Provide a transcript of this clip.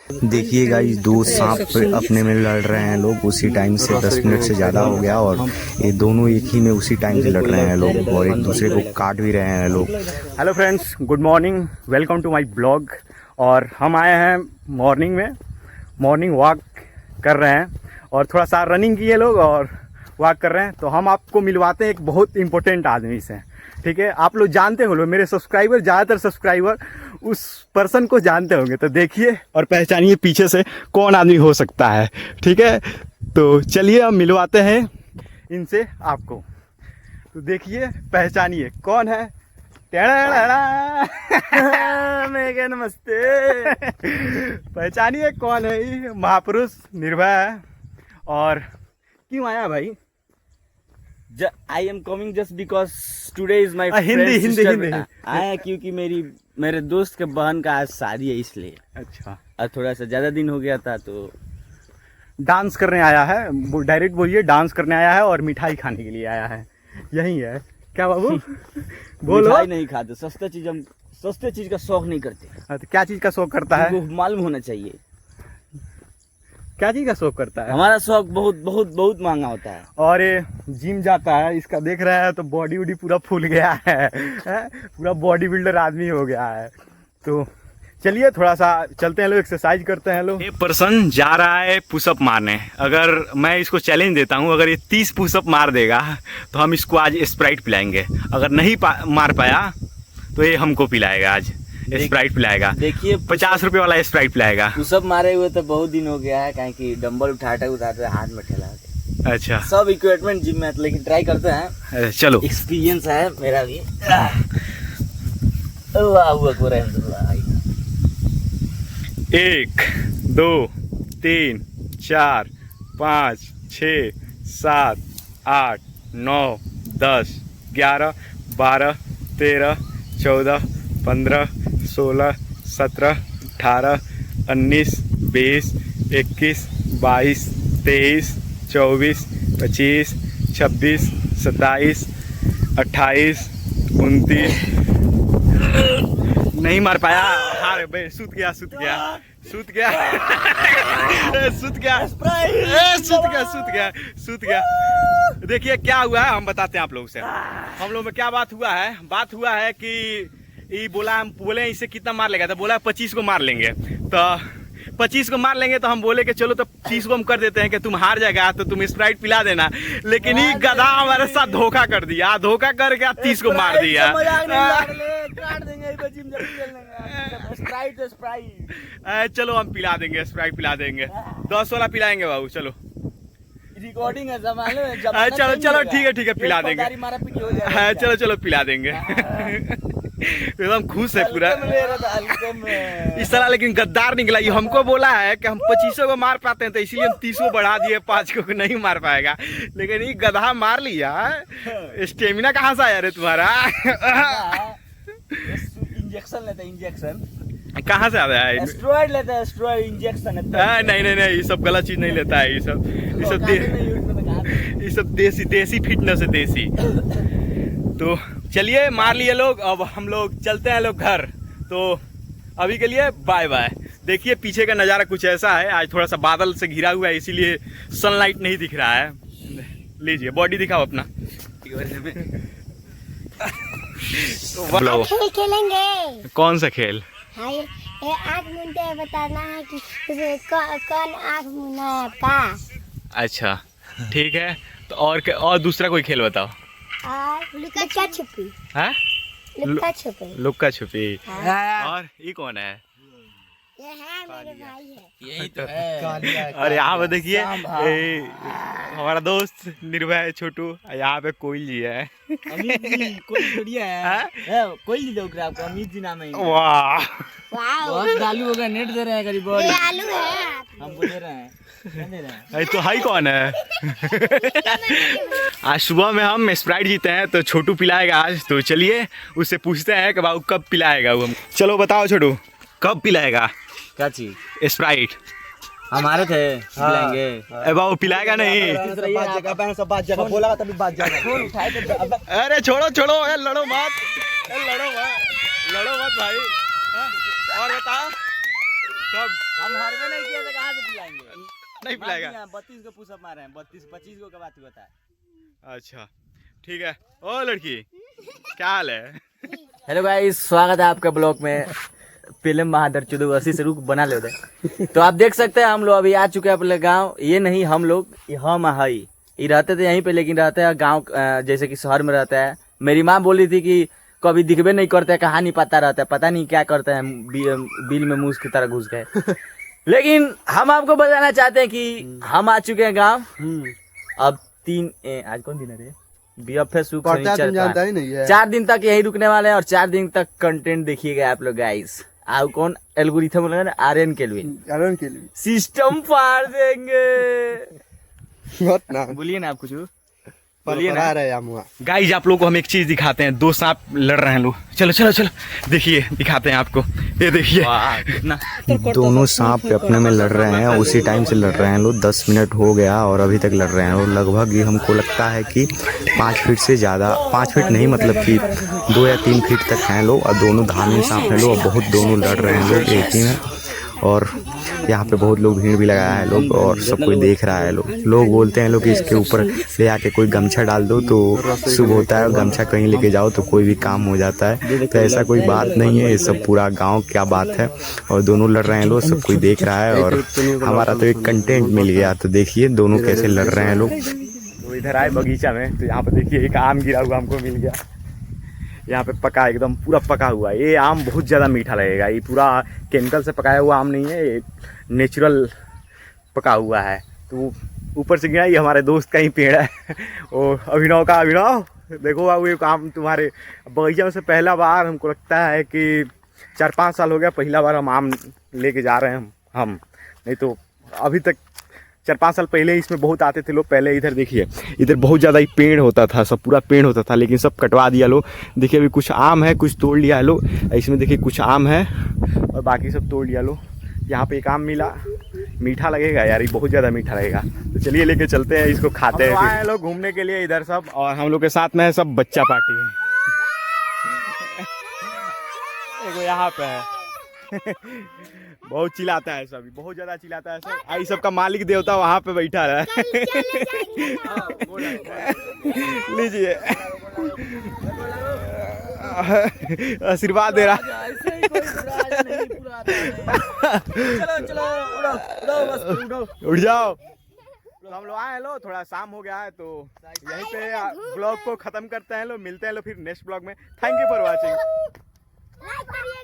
देखिए गाइस, दो सांप अपने में लड़ रहे हैं लोग। उसी टाइम से 10 मिनट से ज़्यादा हो गया और ये दोनों एक ही में उसी टाइम से लड़ रहे हैं लोग और एक दूसरे को काट भी रहे हैं लोग। Hello friends, good morning, welcome to my blog. और हम आए हैं मॉर्निंग में, मॉर्निंग वॉक कर रहे हैं और थोड़ा सा रनिंग किए लोग और वॉक कर रहे हैं। तो हम आपको मिलवाते हैं एक बहुत इंपॉर्टेंट आदमी से, ठीक है। आप लोग जानते हो, मेरे सब्सक्राइबर, ज़्यादातर सब्सक्राइबर उस पर्सन को जानते होंगे। तो देखिए और पहचानिए पीछे से कौन आदमी हो सकता है, ठीक है। तो चलिए हम मिलवाते हैं इनसे आपको। तो देखिए, पहचानिए कौन है। मेघे नमस्ते। पहचानिए कौन है ये महापुरुष निर्भय है। और क्यों आया भाई? I am coming just because today is my Hindi आया क्योंकि मेरे दोस्त के बहन का आज शादी है, इसलिए। अच्छा, और थोड़ा सा ज्यादा दिन हो गया था तो डांस करने आया है। डायरेक्ट बोलिए, डांस करने आया है और मिठाई खाने के लिए आया है। यही है क्या बाबू? बोलो। मिठाई नहीं खाते, सस्ते चीज का शौक नहीं करते। तो क्या चीज का शौक करता है? तुमको मालूम होना चाहिए। क्या चीज का शौक करता है? हमारा शौक बहुत बहुत बहुत महंगा होता है। और ये जिम जाता है, इसका देख रहा है तो बॉडी वॉडी पूरा फूल गया है, पूरा बॉडी बिल्डर आदमी हो गया है। तो चलिए थोड़ा सा चलते हैं लोग, एक्सरसाइज करते हैं लोग। ये पर्सन जा रहा है पुशअप मारने। अगर मैं इसको चैलेंज देता हूँ, अगर ये 30 पुशअप मार देगा तो हम इसको आज स्प्राइट पिलाएंगे। अगर नहीं मार पाया तो ये हमको पिलाएगा, आज स्प्राइट पिलाएगा। देखिए, 50 रुपये वाला स्प्राइट पिलाएगा। पुशअप मारे हुए तो बहुत दिन हो गया है, कहीं की डंबल उठाते हाथ में ठेला के। अच्छा, सब इक्विपमेंट जिम में, लेकिन ट्राई करते हैं। चलो, एक्सपीरियंस है मेरा भी। 1 2 3 4 5 6 7 8 9 10 11 12 13 14 15 16 17 18 19 20 21 22 23 24 25 26 27 28 29। नहीं मार पाया, हार भाई, सूत गया देखिए क्या हुआ है, हम बताते हैं आप लोगों से। हम लोग में क्या बात हुआ है कि ये बोले इसे कितना मार लेगा, तो बोला 25 को मार लेंगे। तो 25 को मार लेंगे तो हम बोले कि चलो तो 30 को हम कर देते हैं कि तुम हार जाएगा तो तुम स्प्राइट पिला देना। लेकिन ये गधा हमारे साथ धोखा कर दिया, धोखा करके 30 को मार दिया। चलो हम पिला देंगे, स्प्राइट पिला देंगे, 10 वाला पिलाएंगे बाबू। चलो रिकॉर्डिंग है, चलो ठीक है पिला देंगे। चलो पिला देंगे। एकदम खुश है पूरा इस तरह। लेकिन गद्दार निकला, ये हमको बोला है कि हम 25 को मार पाते हैं, तो इसीलिए हम 30 को बढ़ा दिए, 5 को नहीं मार पाएगा। लेकिन ये गधा मार लिया। स्टेमिना कहाँ से आया रे तुम्हारा? इंजेक्शन लेते हैं, इंजेक्शन कहाँ से आता है? स्टेरॉइड लेते हैं, स्टेरॉइड इंजेक्शन। नहीं, ये सब गलत चीज नहीं लेता है। ये सब देसी फिटनेस है, देसी। तो चलिए, मार लिए लोग, अब हम लोग चलते हैं लोग घर। तो अभी के लिए बाय बाय। देखिए पीछे का नज़ारा कुछ ऐसा है, आज थोड़ा सा बादल से घिरा हुआ है, इसीलिए सनलाइट नहीं दिख रहा है। लीजिए, बॉडी दिखाओ अपना। खेल खेलेंगे। कौन सा खेल? ये आँख मूंदे बताना है कि कौन आँख मूंदा है आपका। अच्छा ठीक है, तो और दूसरा कोई खेल बताओ। लुक्का छुपी। हाँ, लुक्का छुपी। और ये कौन है? ये है मेरे भाई है। यही तो है। और यहाँ पे देखिए हमारा दोस्त निर्भय छोटू, यहाँ पे कोयल जी है। अमित जी, कोई बढ़िया है। कोई जी दो आपको, अमित जी नाम है। वाह, बहुत दालू होगा, नेट दे रहे हैं करीब। ये आलू है, हम बोल रहे हैं। तो हाई कौन है? आज सुबह में हम स्प्राइट जीते हैं, तो छोटू पिलाएगा आज। तो चलिए उससे पूछते हैं कि बाबू कब पिलाएगा वो हम। चलो बताओ छोटू, कब पिलाएगा? क्या चीज? स्प्राइट हमारे थे, पिलाएंगे। बाबू पिलाएगा नहीं? अरे छोड़ो, लड़ो मत भाई। और बताओ कब? हम हरवे नहीं किए तो कहाँ से पिलाएंगे? नहीं पिलाएगा? 32 को पुशअप मारे हैं, 32-25 को का बात बता है। अच्छा ठीक है। ओ लड़की क्या हाल है? हेलो गाइस, स्वागत है आपका ब्लॉग में। फिल्म महादर चौदहसी से रुक बना ले उधर। तो आप देख सकते हैं हम लोग अभी आ चुके हैं अपने गांव। ये नहीं हम लोग, ये हम हई। ये रहते थे यहीं पे, लेकिन रहते हैं गांव जैसे कि शहर में रहता है। मेरी माँ बोली थी कि कभी दिखबे नहीं करते, कहाँ नहीं पता रहता है, पता नहीं क्या करते हैं, बिल में मूस की तरह घुस गए। लेकिन हम आपको बताना चाहते हैं कि हम आ चुके हैं गाँव। अब आज कौन दिन है रे? जानता ही नहीं है। 4 दिन तक यही रुकने वाले हैं और 4 दिन तक कंटेंट देखिएगा आप लोग गाइस। आप कौन एल्गोरिथम बोलेगा ना, आर्यन केल्विन सिस्टम फाड़ देंगे। बोलिए ना आप कुछ, बोलिए ना। गाइज आप लोग को हम एक चीज दिखाते हैं। 2 सांप लड़ रहे हैं लोग। चलो चलो चलो देखिए, दिखाते हैं आपको। ये देखिए कितना दोनों सांप अपने में लड़ रहे हैं, उसी टाइम से लड़ रहे हैं लोग। 10 मिनट हो गया और अभी तक लड़ रहे हैं। और लगभग ये हमको लगता है कि 5 फीट से ज़्यादा, 5 फीट नहीं मतलब कि 2 या 3 फीट तक हैं लोग। और दोनों धामी सांप हैं लोग, बहुत दोनों लड़ रहे हैं लोग एक ही में। और यहाँ पे बहुत लोग भीड़ भी लगाया है लोग, और सब कोई देख रहा है लोग। लोग बोलते हैं लोग कि इसके ऊपर ले आके कोई गमछा डाल दो तो शुभ होता है, और गमछा कहीं लेके जाओ तो कोई भी काम हो जाता है। तो ऐसा कोई बात नहीं है, ये सब पूरा गांव क्या बात है। और दोनों लड़ रहे हैं लोग, सब कोई देख रहा है। और हमारा तो एक कंटेंट मिल गया। तो देखिए दोनों कैसे लड़ रहे हैं लोग। तो इधर आए बगीचा में, तो यहाँ पे देखिए एक आम गिरा हुआ हमको मिल गया। यहाँ पे पका, एकदम पूरा पका हुआ है। ये आम बहुत ज़्यादा मीठा लगेगा। ये पूरा केमिकल से पकाया हुआ आम नहीं है, ये नेचुरल पका हुआ है। तो ऊपर से गिरा, ये हमारे दोस्त का ही पेड़ है। और अभिनव देखो बाबू, ये आम तुम्हारे बगीचा में से पहला बार हमको लगता है कि 4-5 साल हो गया, पहला बार हम आम लेके जा रहे हैं हम। नहीं तो अभी तक 4-5 साल पहले इसमें बहुत आते थे लोग। पहले इधर देखिए, इधर बहुत ज़्यादा ही पेड़ होता था, सब पूरा पेड़ होता था, लेकिन सब कटवा दिया लोग। देखिए अभी कुछ आम है, कुछ तोड़ लिया है लोग। इसमें देखिए कुछ आम है और बाकी सब तोड़ लिया लोग। यहाँ पे एक आम मिला, मीठा लगेगा यार, ये बहुत ज़्यादा मीठा लगेगा। तो चलिए लेके चलते हैं, इसको खाते हैं। आए लोग घूमने के लिए इधर सब, और हम लोग के साथ में है सब बच्चा पार्टी। देखो यहाँ पे है। बहुत चिल्लाता है सभी, बहुत ज्यादा चिल्लाता है सब। आई सबका मालिक देवता वहाँ पे बैठा है। लीजिए, आशीर्वाद दे रहा। उठ जाओ। तो हम लोग आए लो, थोड़ा शाम हो गया है, तो यहीं पे ब्लॉग को खत्म करते हैं लो। मिलते हैं लो फिर नेक्स्ट ब्लॉग में। Thank you for watching.